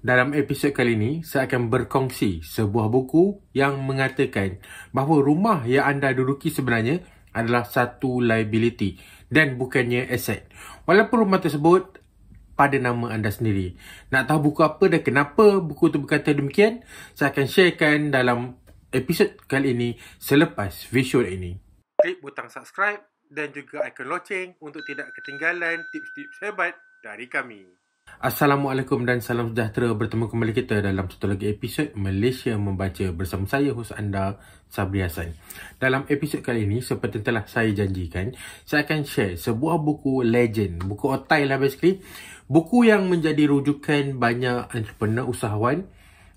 Dalam episod kali ini, saya akan berkongsi sebuah buku yang mengatakan bahawa rumah yang anda duduki sebenarnya adalah satu liability dan bukannya aset. Walaupun rumah tersebut pada nama anda sendiri. Nak tahu buku apa dan kenapa buku itu berkata demikian? Saya akan sharekan dalam episod kali ini selepas visual ini. Klik butang subscribe dan juga ikon loceng untuk tidak ketinggalan tips-tips hebat dari kami. Assalamualaikum dan salam sejahtera. Bertemu kembali kita dalam satu lagi episod Malaysia Membaca bersama saya, hos anda, Sabri Hassan. Dalam episod kali ini, seperti telah saya janjikan, saya akan share sebuah buku legend, buku otai lah basically. Buku yang menjadi rujukan banyak entrepreneur, usahawan,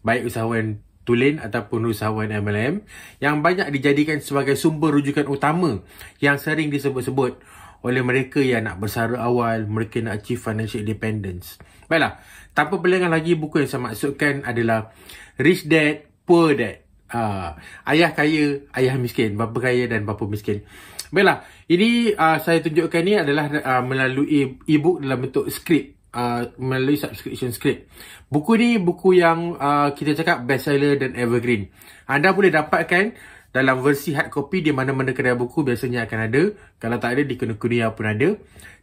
baik usahawan tulen ataupun usahawan MLM, yang banyak dijadikan sebagai sumber rujukan utama yang sering disebut-sebut oleh mereka yang nak bersara awal, mereka nak achieve financial independence. Baiklah, tanpa berlengah lagi, buku yang saya maksudkan adalah Rich Dad, Poor Dad. Ayah kaya, ayah miskin, bapa kaya dan bapa miskin. Baiklah, ini saya tunjukkan ni adalah melalui e-book dalam bentuk skrip, melalui subscription script. Buku ni buku yang kita cakap bestseller dan evergreen. Anda boleh dapatkan dalam versi hard copy di mana-mana kedai buku biasanya akan ada. Kalau tak ada, di Kinokuniya pun ada.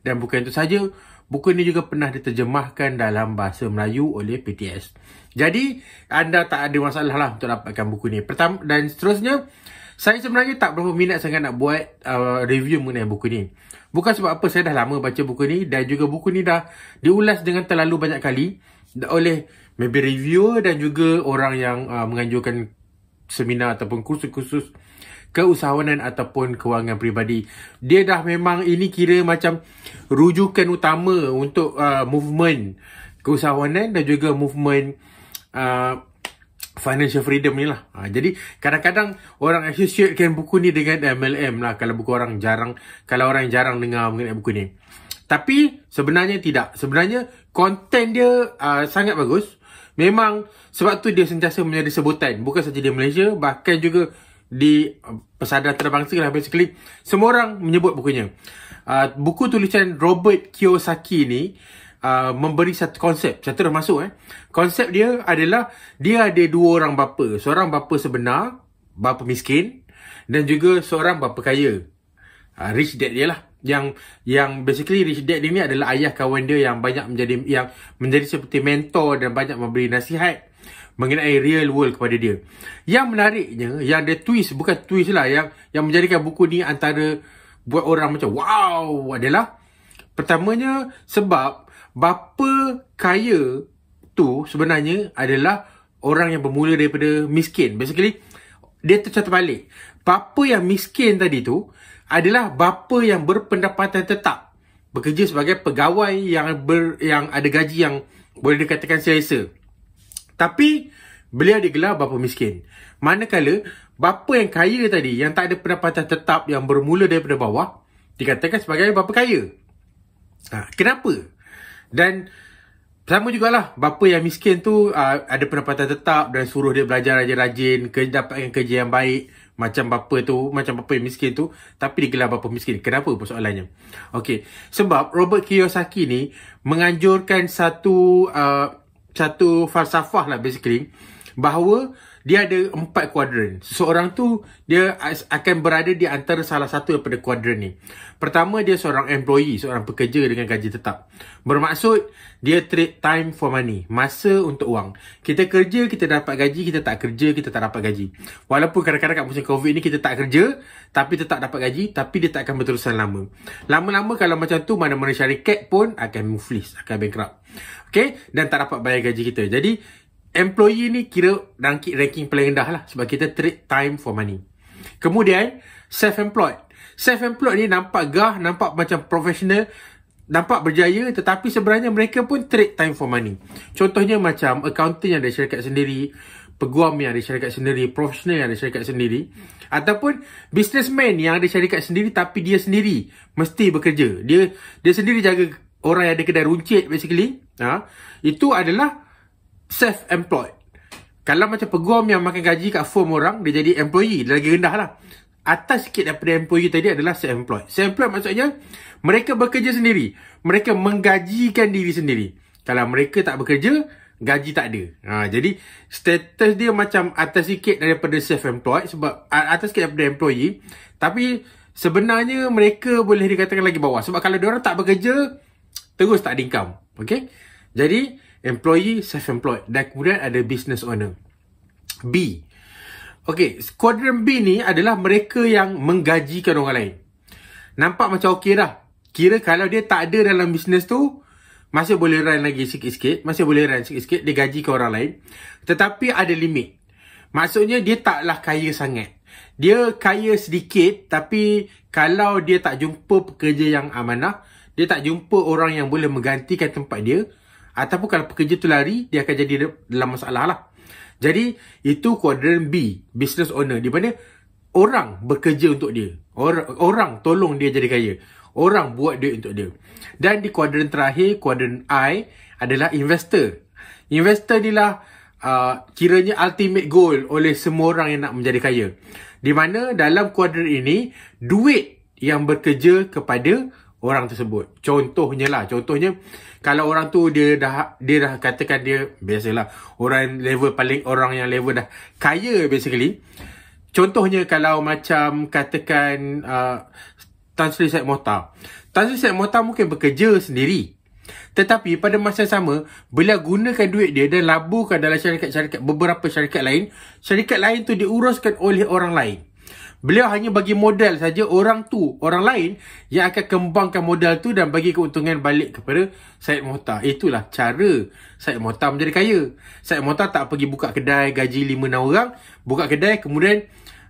Dan bukan itu saja, buku ini juga pernah diterjemahkan dalam bahasa Melayu oleh PTS. Jadi, anda tak ada masalah lah untuk dapatkan buku ni. Pertama, dan seterusnya, saya sebenarnya tak berapa minat sangat nak buat review mengenai buku ni. Bukan sebab apa, saya dah lama baca buku ni. Dan juga buku ni dah diulas dengan terlalu banyak kali oleh maybe reviewer dan juga orang yang menganjurkan seminar ataupun kursus-kursus keusahawanan ataupun kewangan peribadi. Dia dah memang ini kira macam rujukan utama untuk movement keusahawanan dan juga movement financial freedom ni lah. Jadi kadang-kadang orang associatekan buku ni dengan MLM lah, kalau orang jarang dengar mengenai buku ni. Tapi sebenarnya tidak. Sebenarnya konten dia sangat bagus. Memang sebab tu dia sentiasa menjadi sebutan, bukan saja di Malaysia, bahkan juga di pesada antarabangsa lah basically. Semua orang menyebut bukunya. Buku tulisan Robert Kiyosaki ni memberi satu konsep, saya terus masuk. Konsep dia adalah dia ada dua orang bapa. Seorang bapa sebenar, bapa miskin, dan juga seorang bapa kaya. Rich Dad dia lah. Yang basically Rich Dad ini adalah ayah kawan dia yang banyak menjadi seperti mentor dan banyak memberi nasihat mengenai real world kepada dia. Yang menariknya, yang dia twist, bukan twist lah, yang menjadikan buku ni antara buat orang macam wow adalah, pertamanya sebab bapa kaya tu sebenarnya adalah orang yang bermula daripada miskin. Basically dia tercatat balik, bapa yang miskin tadi tu adalah bapa yang berpendapatan tetap, bekerja sebagai pegawai yang ada gaji yang boleh dikatakan selesa. Tapi beliau digelar bapa miskin. Manakala bapa yang kaya tadi, yang tak ada pendapatan tetap, yang bermula daripada bawah, dikatakan sebagai bapa kaya. Kenapa? Dan sama jugalah, bapa yang miskin tu ada pendapatan tetap dan suruh dia belajar rajin-rajin, dapatkan kerja yang baik, macam bapa yang miskin tu, tapi digelar bapa miskin. Kenapa persoalannya? Okey, sebab Robert Kiyosaki ni menganjurkan satu falsafah lah basically, bahawa dia ada 4 kuadran. Seseorang tu dia akan berada di antara salah satu daripada kuadran ni. Pertama, dia seorang employee, seorang pekerja dengan gaji tetap. Bermaksud dia trade time for money, masa untuk wang. Kita kerja, kita dapat gaji. Kita tak kerja, kita tak dapat gaji. Walaupun kadang-kadang kat musim COVID ni kita tak kerja tapi tetap dapat gaji, tapi dia tak akan berterusan lama. Lama-lama kalau macam tu, mana-mana syarikat pun akan muflis, akan bankrupt. Okay? Dan tak dapat bayar gaji kita. Jadi employee ni kira ranking paling rendah lah, sebab kita trade time for money. Kemudian self-employed. Self-employed ni nampak nampak macam professional, nampak berjaya, tetapi sebenarnya mereka pun trade time for money. Contohnya macam accountant yang ada syarikat sendiri, peguam yang ada syarikat sendiri, profesional yang ada syarikat sendiri, ataupun businessman yang ada syarikat sendiri tapi dia sendiri mesti bekerja. Dia sendiri jaga orang yang ada kedai runcit basically. Itu adalah self-employed. Kalau macam peguam yang makan gaji kat firm orang, dia jadi employee, dia lagi rendah lah. Atas sikit daripada employee tadi adalah self-employed. Self-employed maksudnya mereka bekerja sendiri, mereka menggajikan diri sendiri. Kalau mereka tak bekerja, gaji tak ada. Jadi status dia macam atas sikit daripada self-employed, sebab atas sikit daripada employee, tapi sebenarnya mereka boleh dikatakan lagi bawah, sebab kalau diorang tak bekerja terus tak ada income. Okay, jadi employee, self-employed, dan kemudian ada business owner. B. Okay, kuadran B ni adalah mereka yang menggajikan orang lain. Nampak macam okey dah. Kira kalau dia tak ada dalam bisnes tu, masih boleh run lagi sikit-sikit, dia gajikan orang lain. Tetapi ada limit. Maksudnya dia taklah kaya sangat. Dia kaya sedikit, tapi kalau dia tak jumpa pekerja yang amanah, dia tak jumpa orang yang boleh menggantikan tempat dia, ataupun kalau pekerja tu lari, dia akan jadi dalam masalah lah. Jadi itu kuadran B, business owner, di mana orang bekerja untuk dia, orang tolong dia jadi kaya, orang buat duit untuk dia. Dan di kuadran terakhir, kuadran I, adalah investor. Investor ni lah kiranya ultimate goal oleh semua orang yang nak menjadi kaya. Di mana dalam kuadran ini, duit yang bekerja kepada orang tersebut. Contohnya, kalau orang tu dia dah katakan dia, biasalah orang yang level dah kaya basically. Contohnya kalau macam katakan Tan Sri Syed Mohtar. Tan Sri Syed Mohtar mungkin bekerja sendiri, tetapi pada masa yang sama, beliau gunakan duit dia dan laburkan dalam beberapa syarikat lain. Syarikat lain tu diuruskan oleh orang lain. Beliau hanya bagi modal saja, orang lain yang akan kembangkan modal tu dan bagi keuntungan balik kepada Syed Mohtar. Itulah cara Syed Mohtar menjadi kaya. Syed Mohtar tak pergi buka kedai gaji 5-6 orang, buka kedai, kemudian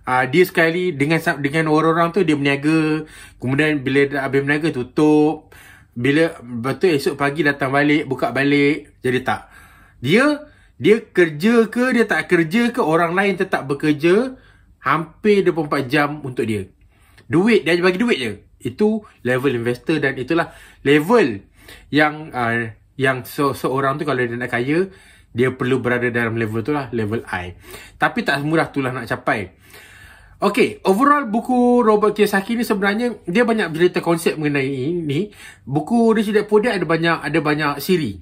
dia sekali dengan orang-orang tu dia berniaga, kemudian bila dah habis berniaga tutup, bila betul esok pagi datang balik, buka balik. Jadi tak, dia kerja ke dia tak kerja ke, orang lain tetap bekerja hampir 24 jam untuk dia. Dia bagi duit je. Itu level investor, dan itulah level yang seorang tu kalau dia nak kaya, dia perlu berada dalam level tu lah, level I. Tapi tak semudah tu lah nak capai. Okay, overall buku Robert Kiyosaki ni sebenarnya dia banyak bercerita konsep mengenai ini. Buku Rich Dad Poor Dad ada banyak siri.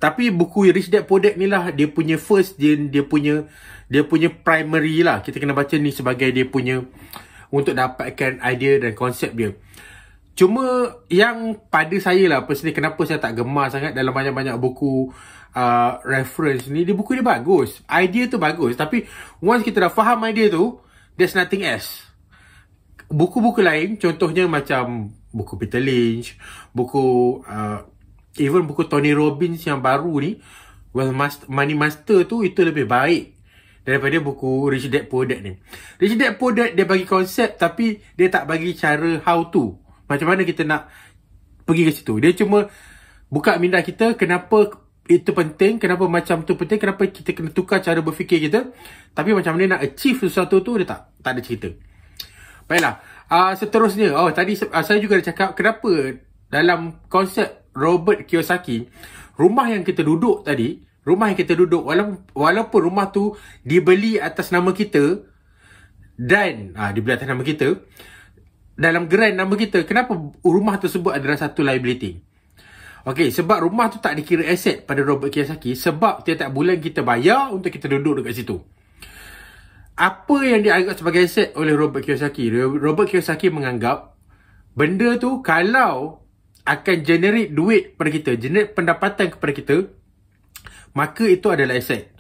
Tapi buku Rich Dad Poor Dad ni lah dia punya first, dia punya primary lah. Kita kena baca ni sebagai dia punya, untuk dapatkan idea dan konsep dia. Cuma yang pada saya lah personally, kenapa saya tak gemar sangat dalam banyak-banyak buku reference ni, buku dia bagus, idea tu bagus, tapi once kita dah faham idea tu, there's nothing else. Buku-buku lain, contohnya macam buku Peter Lynch, buku even buku Tony Robbins yang baru ni, Money Master tu, itu lebih baik daripada buku Rich Dad Poor Dad ni. Rich Dad Poor Dad dia bagi konsep, tapi dia tak bagi cara how to, macam mana kita nak pergi ke situ. Dia cuma buka minda kita, kenapa itu penting, kenapa macam tu penting, kenapa kita kena tukar cara berfikir kita. Tapi macam mana nak achieve sesuatu tu, dia tak ada cerita. Baiklah, seterusnya, tadi saya juga dah cakap kenapa dalam konsep Robert Kiyosaki, rumah yang kita duduk tadi, walaupun rumah tu dibeli atas nama kita, dan dibeli atas nama kita, dalam geran nama kita, kenapa rumah tersebut adalah satu liability? Okey, sebab rumah tu tak dikira aset pada Robert Kiyosaki, sebab tiap-tiap bulan kita bayar untuk kita duduk dekat situ. Apa yang dianggap sebagai aset oleh Robert Kiyosaki? Robert Kiyosaki menganggap benda tu kalau akan generate duit kepada kita, generate pendapatan kepada kita, maka itu adalah aset.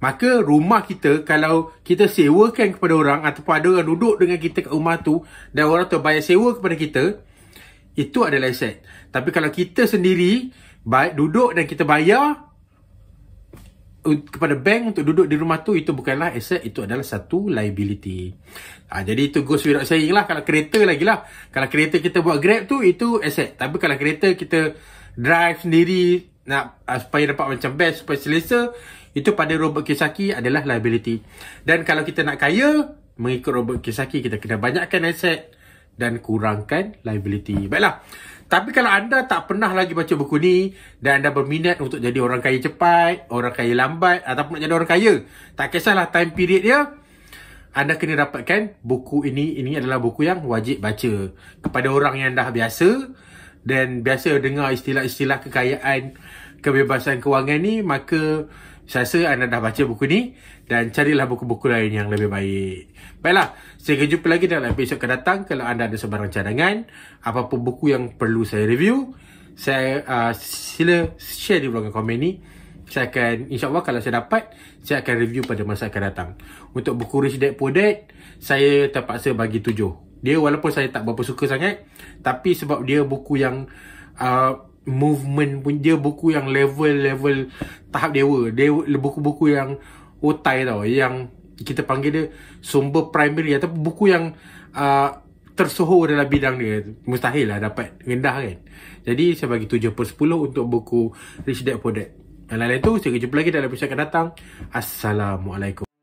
Maka rumah kita, kalau kita sewakan kepada orang, ataupun ada orang duduk dengan kita kat rumah tu, dan orang tu bayar sewa kepada kita, itu adalah aset. Tapi kalau kita sendiri duduk dan kita bayar kepada bank untuk duduk di rumah tu, itu bukanlah aset, itu adalah satu liability. Jadi itu goes without saying lah. Kalau kereta lagi lah, kalau kereta kita buat Grab tu, itu aset. Tapi kalau kereta kita drive sendiri nak supaya dapat macam best, supaya selesa, itu pada Robert Kiyosaki adalah liability. Dan kalau kita nak kaya, mengikut Robert Kiyosaki, kita kena banyakkan aset dan kurangkan liability. Baiklah, tapi kalau anda tak pernah lagi baca buku ni dan anda berminat untuk jadi orang kaya cepat, orang kaya lambat, ataupun nak jadi orang kaya, tak kisahlah time period dia, anda kena dapatkan buku ini. Ini adalah buku yang wajib baca kepada orang yang dah biasa dan biasa dengar istilah-istilah kekayaan kebebasan kewangan ni, maka saya rasa anda dah baca buku ni dan carilah buku-buku lain yang lebih baik. Baiklah, saya jumpa lagi dalam episod akan datang. Kalau anda ada sebarang cadangan, apapun buku yang perlu saya review, saya sila share di ruangan komen ni. Saya akan, insyaAllah kalau saya dapat, saya akan review pada masa akan datang. Untuk buku Rich Dad Poor Dad, saya terpaksa bagi 7. Dia walaupun saya tak berapa suka sangat, tapi sebab dia buku yang movement pun, dia buku yang level tahap dewa. Dia buku-buku yang otai tau, yang kita panggil dia sumber primary, atau buku yang tersohor dalam bidang dia. Mustahil lah dapat rendah kan. Jadi saya bagi 7/10 untuk buku Rich Dad Poor Dad. Yang lain tu, saya jumpa lagi dalam episod akan datang. Assalamualaikum.